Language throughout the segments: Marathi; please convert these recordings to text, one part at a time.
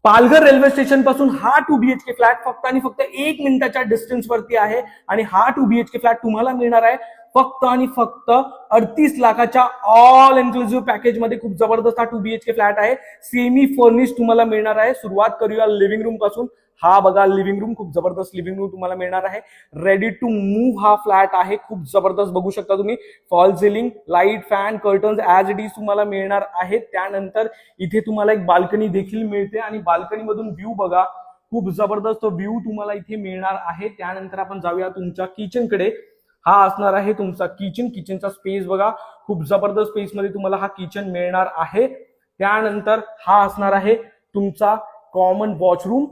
पालघर रेल्वे स्टेशन पासून हा 2 BHK फ्लॅट फक्त आणि फक्त 1 मिनिटाच्या डिस्टन्स वरती आहे आणि हा 2 BHK फ्लॅट तुम्हाला मिळणार आहे फक्त आणि फक्त 38 लाखाच्या ऑल इन्क्लुसिव्ह पॅकेज मध्ये. खूप जबरदस्त हा 2 BHK फ्लॅट आहे. सेमी फर्निश तुम्हाला मिळणार आहे. सुरुवात करूया लिव्हिंग रूम पासून. हा बघा लिव्हिंग रूम, खूप जबरदस्त लिव्हिंग रूम तुम्हाला मिळणार आहे. रेडी टू मूव्ह हा फ्लॅट आहे. खूप जबरदस्त बघू शकता तुम्ही. Fall ceiling, light, fan, curtains as it is तुम्हाला मिळणार आहेत. त्यानंतर इथे तुम्हाला एक बाल्कनी देखील मिळते आणि बाल्कनी मधून व्ह्यू बघा, खूप जबरदस्त व्ह्यू तुम्हाला इथे मिळणार आहे. त्यानंतर आपण जाऊया तुमच्या किचन कडे. हा असणार आहे तुमचा किचन. किचनचा स्पेस बघा, खूप जबरदस्त स्पेस मध्ये तुम्हाला हा किचन मिळणार आहे. त्यानंतर हा असणार आहे तुमचा कॉमन वॉशरूम.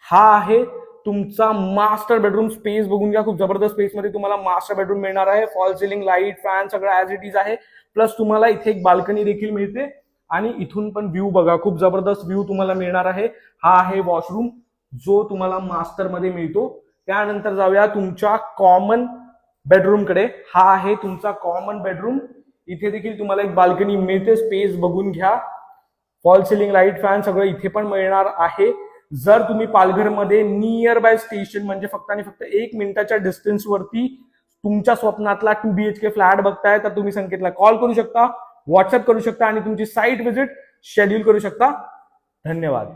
हा आहे तुमचा मास्टर बेडरूम. स्पेस बघून घ्या, खूप जबरदस्त स्पेस मध्ये तुम्हाला मास्टर बेडरूम मिळणार आहे. फॉल सिलिंग, लाईट, फॅन सगळं ऍज इट इज आहे. प्लस तुम्हाला इथे एक बाल्कनी देखील मिळते आणि इथून पण व्ह्यू बघा, खूप जबरदस्त व्ह्यू तुम्हाला मिळणार आहे. हा आहे वॉशरूम जो तुम्हाला मास्टर मध्ये मिळतो. त्यानंतर जाऊया तुमच्या कॉमन बेडरूम कडे. हा आहे तुमचा कॉमन बेडरूम. इथे देखील तुम्हाला एक बाल्कनी मिळते. स्पेस बघून घ्या. फॉल सिलिंग, लाईट, फॅन सगळं इथे पण मिळणार आहे. जर तुम्ही पालघरमध्ये नियर बाय स्टेशन म्हणजे फक्त आणि फक्त 1 मिनिटाच्या डिस्टन्स वरती तुमच्या स्वप्नातला 2 BHK फ्लॅट बघताय तर तुम्ही संकेतला कॉल करू शकता, व्हॉट्सअप करू शकता आणि तुमची साईट व्हिजिट शेड्यूल करू शकता. धन्यवाद.